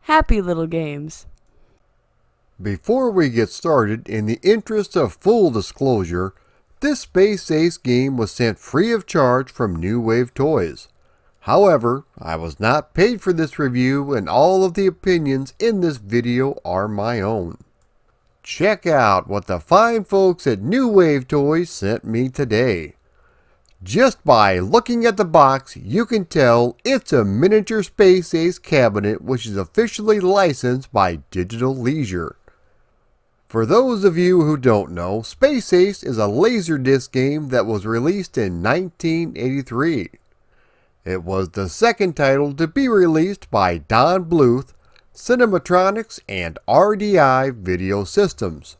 Happy little games. Before we get started, in the interest of full disclosure, this Space Ace game was sent free of charge from New Wave Toys. However, I was not paid for this review and all of the opinions in this video are my own. Check out what the fine folks at New Wave Toys sent me today. Just by looking at the box, you can tell it's a miniature Space Ace cabinet which is officially licensed by Digital Leisure. For those of you who don't know, Space Ace is a Laserdisc game that was released in 1983. It was the second title to be released by Don Bluth, Cinematronics, and RDI Video Systems.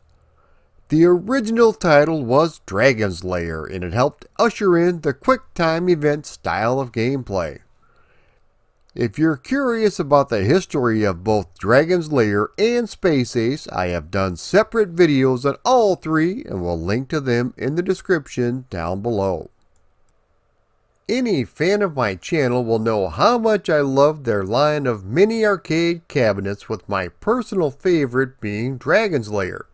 The original title was Dragon's Lair, and it helped usher in the quick-time event style of gameplay. If you're curious about the history of both Dragon's Lair and Space Ace, I have done separate videos on all three and will link to them in the description down below. Any fan of my channel will know how much I love their line of mini arcade cabinets, with my personal favorite being Dragon's Lair.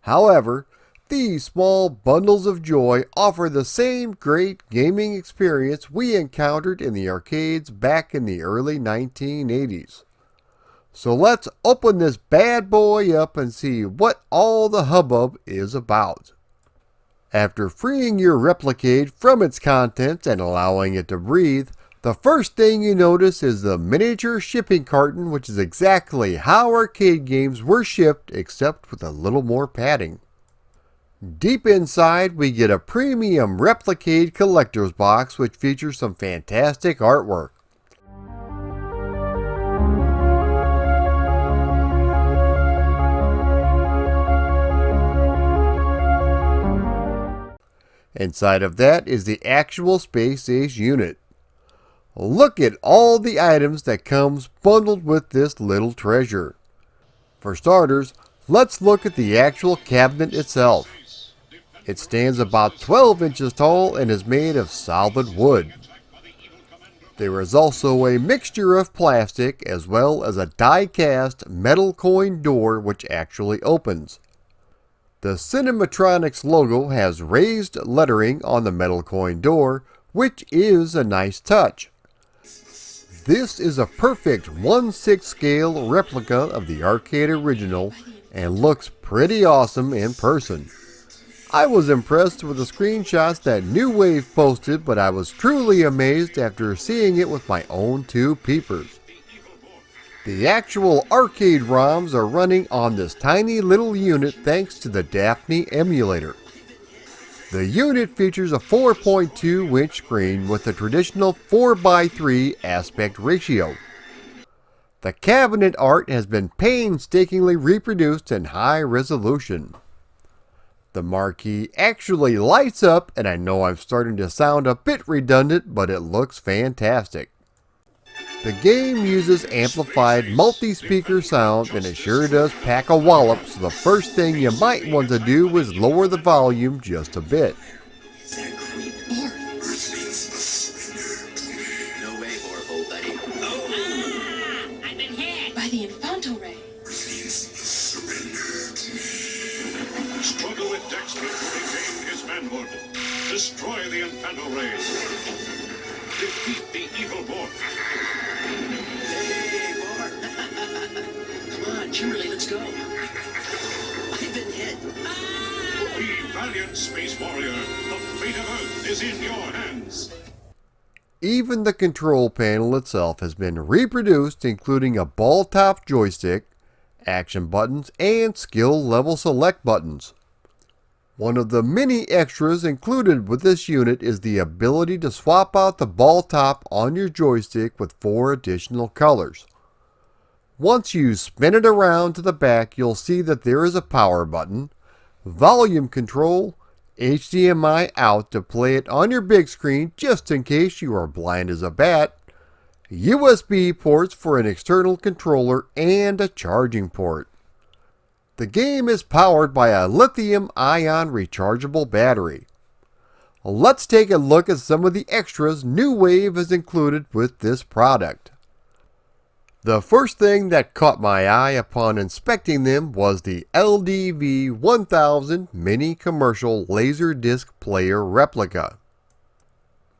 However, these small bundles of joy offer the same great gaming experience we encountered in the arcades back in the early 1980s. So let's open this bad boy up and see what all the hubbub is about. After freeing your Replicade from its contents and allowing it to breathe, the first thing you notice is the miniature shipping carton, which is exactly how arcade games were shipped, except with a little more padding. Deep inside, we get a premium Replicade collector's box which features some fantastic artwork. Inside of that is the actual Space Ace unit. Look at all the items that comes bundled with this little treasure. For starters, let's look at the actual cabinet itself. It stands about 12 inches tall and is made of solid wood. There is also a mixture of plastic as well as a die-cast metal coin door which actually opens. The Cinematronics logo has raised lettering on the metal coin door, which is a nice touch. This is a perfect 1/6 scale replica of the arcade original and looks pretty awesome in person. I was impressed with the screenshots that New Wave posted, but I was truly amazed after seeing it with my own two peepers. The actual arcade ROMs are running on this tiny little unit thanks to the Daphne emulator. The unit features a 4.2-inch screen with a traditional 4:3 aspect ratio. The cabinet art has been painstakingly reproduced in high resolution. The marquee actually lights up, and I know I'm starting to sound a bit redundant, but it looks fantastic. The game uses amplified multi-speaker sound, and it sure does pack a wallop, so the first thing you might want to do is lower the volume just a bit. No way, horrible buddy. Oh, I've been hit by the Infanto Ray. Struggle with Dexter to regain his manhood. Destroy the Infanto Ray. Defeat the evil Borg. Hey, Bart. Come on, Kimberly, let's go. I've been hit. Be valiant, Space Warrior. The fate of Earth is in your hands. Even the control panel itself has been reproduced, including a ball-top joystick, action buttons, and skill level select buttons. One of the many extras included with this unit is the ability to swap out the ball top on your joystick with 4 additional colors. Once you spin it around to the back, you'll see that there is a power button, volume control, HDMI out to play it on your big screen just in case you are blind as a bat, USB ports for an external controller, and a charging port. The game is powered by a lithium-ion rechargeable battery. Let's take a look at some of the extras New Wave has included with this product. The first thing that caught my eye upon inspecting them was the LDV 1000 mini commercial Laserdisc player replica.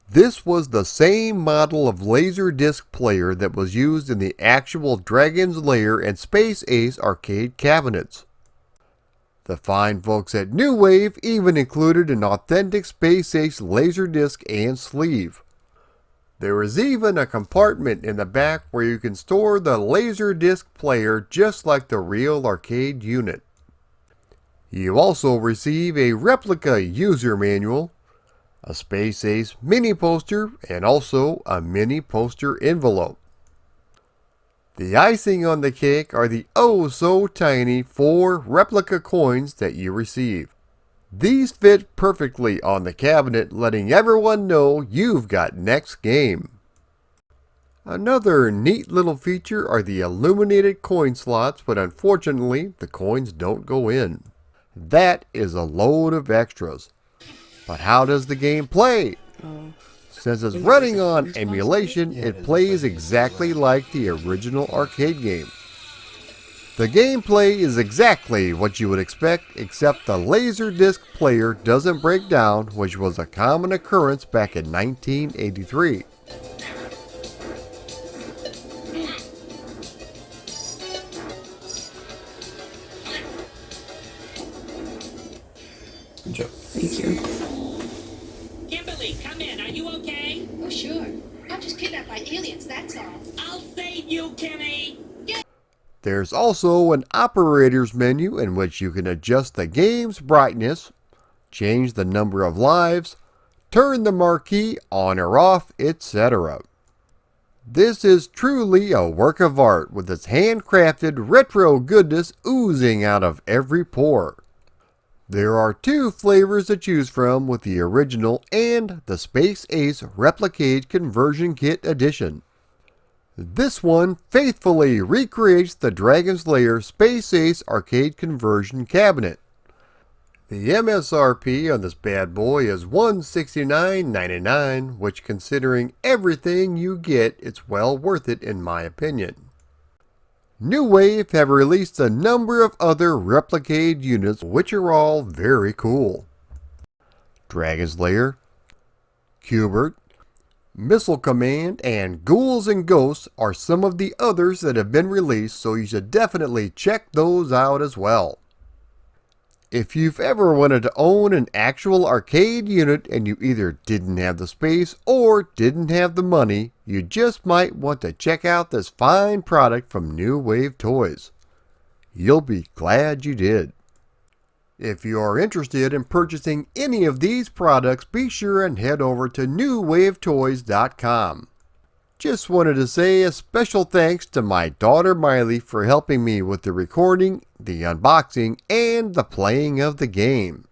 This was the same model of Laserdisc player that was used in the actual Dragon's Lair and Space Ace arcade cabinets. The fine folks at New Wave even included an authentic Space Ace Laserdisc and sleeve. There is even a compartment in the back where you can store the Laserdisc player just like the real arcade unit. You also receive a replica user manual, a Space Ace mini poster, and also a mini poster envelope. The icing on the cake are the oh so tiny 4 replica coins that you receive. These fit perfectly on the cabinet, letting everyone know you've got next game. Another neat little feature are the illuminated coin slots, but unfortunately the coins don't go in. That is a load of extras. But how does the game play? Since it's running on emulation, it plays exactly like the original arcade game. The gameplay is exactly what you would expect, except the Laserdisc player doesn't break down, which was a common occurrence back in 1983. Good job. Thank you. Kimberly, come in. Are you okay? Oh, sure. I'm just kidnapped by aliens, that's all. I'll save you, Kimmy. There's also an operator's menu in which you can adjust the game's brightness, change the number of lives, turn the marquee on or off, etc. This is truly a work of art with its handcrafted retro goodness oozing out of every pore. There are 2 flavors to choose from with the original and the Space Ace Replicade Conversion Kit Edition. This one faithfully recreates the Dragon's Lair Space Ace arcade conversion cabinet. The MSRP on this bad boy is $169.99, which considering everything you get, it's well worth it in my opinion. New Wave have released a number of other Replicade units which are all very cool. Dragon's Lair, Cubert, Missile Command, and Ghouls and Ghosts are some of the others that have been released, so you should definitely check those out as well. If you've ever wanted to own an actual arcade unit and you either didn't have the space or didn't have the money, you just might want to check out this fine product from New Wave Toys. You'll be glad you did. If you are interested in purchasing any of these products, be sure and head over to newwavetoys.com. Just wanted to say a special thanks to my daughter Miley for helping me with the recording, the unboxing, and the playing of the game.